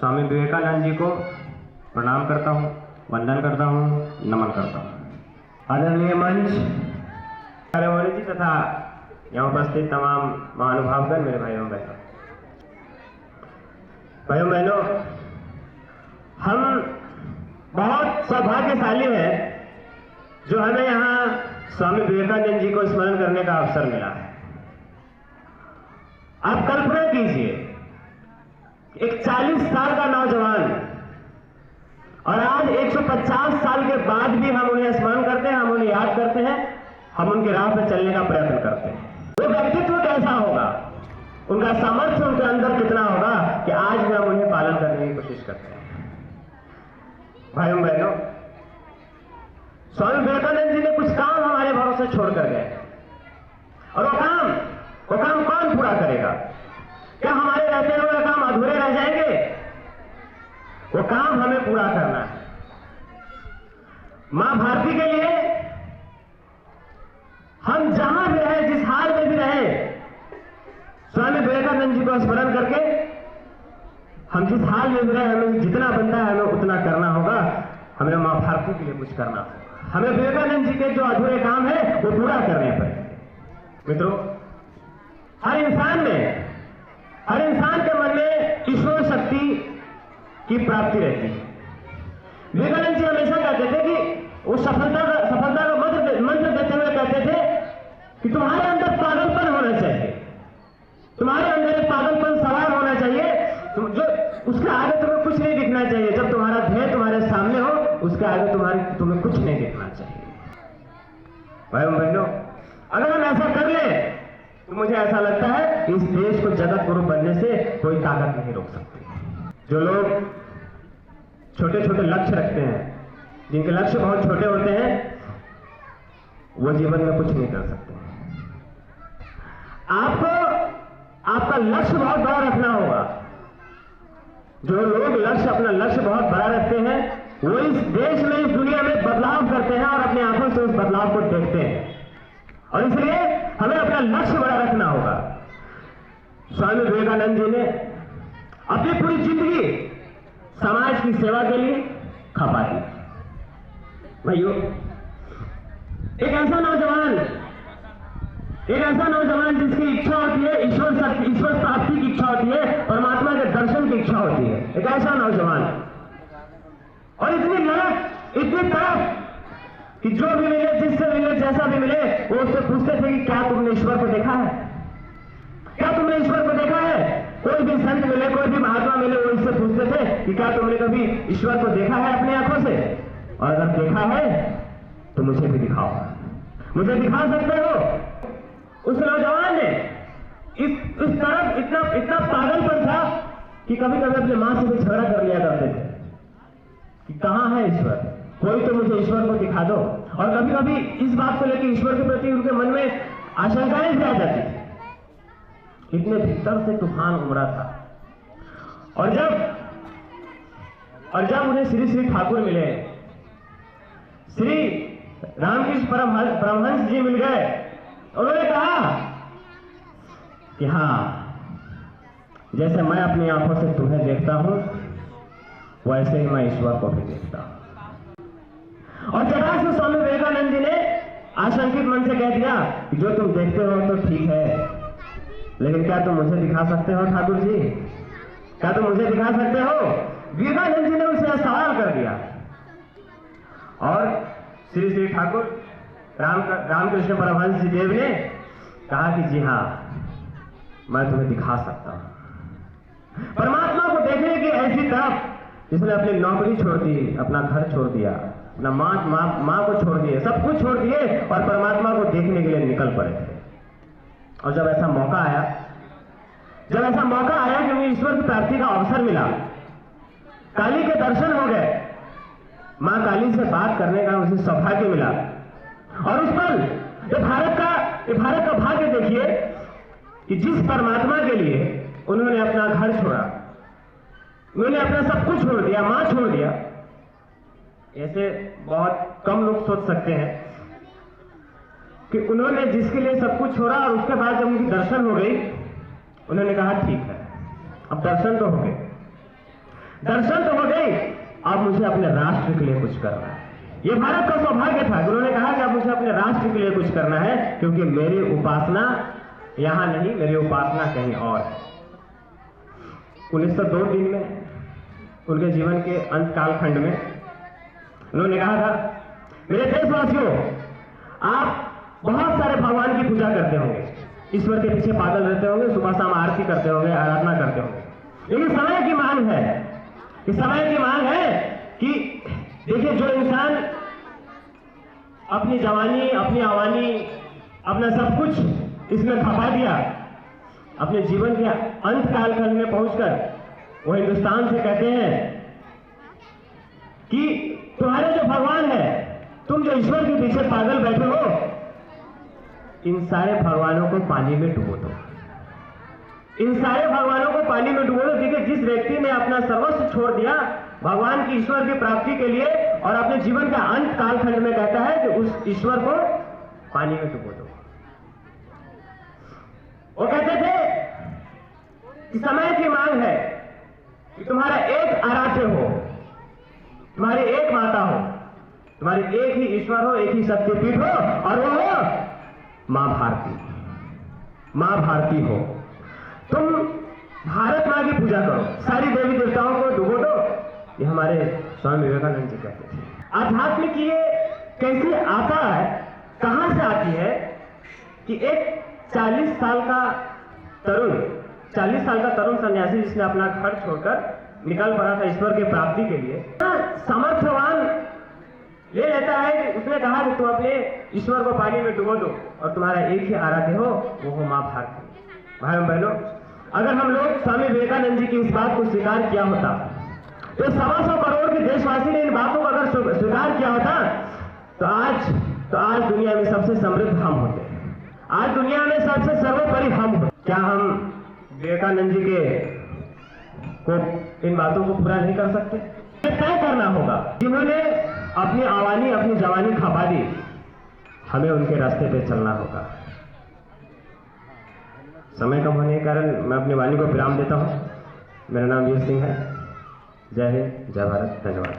स्वामी विवेकानंद जी को प्रणाम करता हूँ, वंदन करता हूँ, नमन करता हूँ। आदरणीय मंच कार्य जी तथा यहाँ उपस्थित तमाम महानुभावगण, मेरे भाइयों बहनों, हम बहुत सौभाग्यशाली हैं जो हमें यहाँ स्वामी विवेकानंद जी को स्मरण करने का अवसर मिला है। आप कल्पना कीजिए, एक 40 साल का नौजवान और आज 150 साल के बाद भी हम उन्हें स्मरण करते हैं, हम उन्हें याद करते हैं, हम उनके राह पर चलने का प्रयत्न करते हैं। वो व्यक्तित्व कैसा होगा, उनका सामर्थ्य उनके अंदर कितना होगा कि आज भी हम उन्हें पालन करने की कोशिश करते हैं। भाइयों बहनों, स्वामी विवेकानंद जी ने कुछ काम हमारे भरोसे छोड़कर गए, और वो काम कौन पूरा करेगा? क्या हमारे रहते हुए काम अधूरे रह जाएंगे? वो काम हमें पूरा करना है। मां भारती के लिए हम जहां भी रहे, जिस हाल में भी रहे, स्वामी विवेकानंद जी को स्मरण करके हम जिस हाल में भी रहे, हमें जितना बनता है हमें उतना करना होगा। हमें मां भारती के लिए कुछ करना होगा। हमें विवेकानंद जी के जो अधूरे काम है वो पूरा करने पड़ेंगे। मित्रों, हर इंसान के मन में ईश्वर शक्ति की प्राप्ति रहती है। विवेकानंद जी हमेशा कहते थे कि वो सफलता का मंत्र देते हुए कहते थे कि तुम्हारे अंदर पागलपन होना चाहिए, तुम्हारे अंदर एक पागलपन सवार होना चाहिए, जो उसके आगे तुम्हें कुछ नहीं दिखना चाहिए। जब तुम्हारा ध्येय तुम्हारे सामने हो, उसके आगे तुम्हें कुछ नहीं दिखना चाहिए। भाइयों बहनों, अगर हम ऐसा कर ले तो मुझे ऐसा लगता है कि इस देश को जगत गुरु बनने से कोई ताकत नहीं रोक सकती। जो लोग छोटे छोटे लक्ष्य रखते हैं, जिनके लक्ष्य बहुत छोटे होते हैं, वो जीवन में कुछ नहीं कर सकते। आपको आपका लक्ष्य बहुत बड़ा रखना होगा। जो लोग अपना लक्ष्य बहुत बड़ा रखते हैं, वो इस देश में, इस दुनिया में बदलाव करते हैं और अपनी आंखों से उस बदलाव को देखते हैं। और इसलिए हमें अपना लक्ष्य बड़ा रखना होगा। स्वामी विवेकानंद जी ने अपनी पूरी जिंदगी समाज की सेवा के लिए खपा दी। भाइयों, एक ऐसा नौजवान जिसकी इच्छा होती है ईश्वर प्राप्ति की इच्छा होती है, परमात्मा के दर्शन की इच्छा होती है, एक ऐसा नौजवान, और इतनी लड़क, इतनी तरफ कि जो भी मिले, जिससे मिले, जैसा भी मिले, वो उससे पूछते थे कि क्या तुमने ईश्वर को देखा है? क्या तुमने ईश्वर को देखा है? कोई भी संत मिले, कोई भी महात्मा मिले, वो इससे पूछते थे कि क्या तुमने कभी ईश्वर को देखा है अपनी आंखों से? और अगर देखा है तो मुझे भी दिखाओ, मुझे दिखा सकते हो? उस नौजवान ने इस तरफ इतना पागलपन था कि कभी कभी अपनी मां से भी झगड़ा कर लिया करते थे कि कहां है ईश्वर, कोई तो मुझे ईश्वर को दिखा दो। और कभी कभी इस बात को लेकर ईश्वर के प्रति उनके मन में आशंकाएं भी आ जाती थी। इतने भीतर से तूफान उमड़ा था। और जब उन्हें श्री ठाकुर मिले, श्री रामकृष्ण परमहंस जी मिल गए, उन्होंने कहा कि हाँ, जैसे मैं अपनी आंखों से तुम्हें देखता हूं, वैसे ही मैं ईश्वर को भी देखता हूं। और जरा से स्वामी विवेकानंद जी ने आशंकित मन से कह दिया कि जो तुम देखते हो तो ठीक है, लेकिन क्या तुम मुझे दिखा सकते हो ठाकुर जी? क्या तुम मुझे दिखा सकते हो? विवेकानंद जी ने उनसे सवाल कर दिया। और श्री ठाकुर रामकृष्ण परमहंस जी देव ने कहा कि जी हाँ, मैं तुम्हें दिखा सकता हूं। परमात्मा को देखने की ऐसी तरफ जिसने अपनी नौकरी छोड़ दी, अपना घर छोड़ दिया, अपना माँ को छोड़ दिए, सब कुछ छोड़ दिए और परमात्मा को देखने के लिए निकल पड़े थे। और जब ऐसा मौका आया कि उन्हें ईश्वर की प्राप्ति का अवसर मिला, काली के दर्शन हो गए, मां काली से बात करने का उसे सौभाग्य मिला। और उस पल ये भारत का भाग्य देखिए कि जिस परमात्मा के लिए उन्होंने अपना घर छोड़ा, उन्होंने अपना सब कुछ छोड़ दिया, मां छोड़ दिया। ऐसे बहुत कम लोग सोच सकते हैं कि उन्होंने जिसके लिए सब कुछ छोड़ा और उसके बाद जब उनकी दर्शन हो गई, उन्होंने कहा ठीक है, अब दर्शन तो हो गए। दर्शन तो हो गई, अब मुझे अपने राष्ट्र के लिए कुछ करना है। ये भारत का सौभाग्य था कि उन्होंने कहा कि अब मुझे अपने राष्ट्र के लिए कुछ करना है, क्योंकि मेरी उपासना यहां नहीं, मेरी उपासना कहीं और है। 1902 दिन में उनके जीवन के अंत कालखंड में उन्होंने कहा था, मेरे देशवासियों, आप बहुत सारे भगवान की पूजा करते होंगे, ईश्वर के पीछे पागल रहते होंगे, सुबह शाम आरती करते होंगे, आराधना करते होंगे, लेकिन समय की मांग है कि समय की मांग है कि देखिए, जो इंसान अपनी जवानी, अपनी आवानी, अपना सब कुछ इसमें खपा दिया, अपने जीवन के अंत कालखंड में पहुंचकर वो हिंदुस्तान से कहते हैं कि तुम्हारे जो भगवान है, तुम जो ईश्वर के पीछे पागल बैठे हो, इन सारे भगवानों को पानी में डुबो दो, इन सारे भगवानों को पानी में डुबो दो। देखिए, जिस व्यक्ति ने अपना सर्वस्व छोड़ दिया भगवान की, ईश्वर की प्राप्ति के लिए, और अपने जीवन का अंत कालखंड में कहता है कि उस ईश्वर को पानी में डुबो दो। वो कहते थे कि समय की मांग है कि तुम्हारा एक आराध्य हो, तुम्हारी एक माता हो, तुम्हारी एक ही ईश्वर हो, एक ही शक्तिपीठ हो, और वो हो मां भारती। मां भारती हो, तुम भारत मां की पूजा करो, सारी देवी देवताओं को डुबो दो। ये हमारे स्वामी विवेकानंद जी कहते थे। आध्यात्म की ये कैसे आता है, कहां से आती है कि एक 40 साल का तरुण सन्यासी, जिसने अपना घर छोड़कर निकल पड़ा था ईश्वर की प्राप्ति के लिए, सामर्थ्यवान ले लेता है कि उसने कहा कि तुम अपने ईश्वर को पानी में डुबो दो, और तुम्हारा एक ही आराध्य हो, वो हो मां भारती। भाइयों बहनों, अगर हम लोग स्वामी विवेकानंद जी की इस बात को स्वीकार किया होता, तो 125 करोड़ के देशवासी ने इन बातों को अगर स्वीकार किया होता, तो आज दुनिया में सबसे समृद्ध हम होते, आज दुनिया में सबसे सर्वोपरि हम होते। क्या हम विवेकानंद जी को इन बातों को पूरा नहीं कर सकते? तय करना होगा। जिन्होंने अपनी आवानी, अपनी जवानी खपा दी, हमें उनके रास्ते पे चलना होगा। समय कम होने के कारण मैं अपनी वाणी को विराम देता हूं। मेरा नाम वीर सिंह है। जय हिंद, जय भारत, धन्यवाद।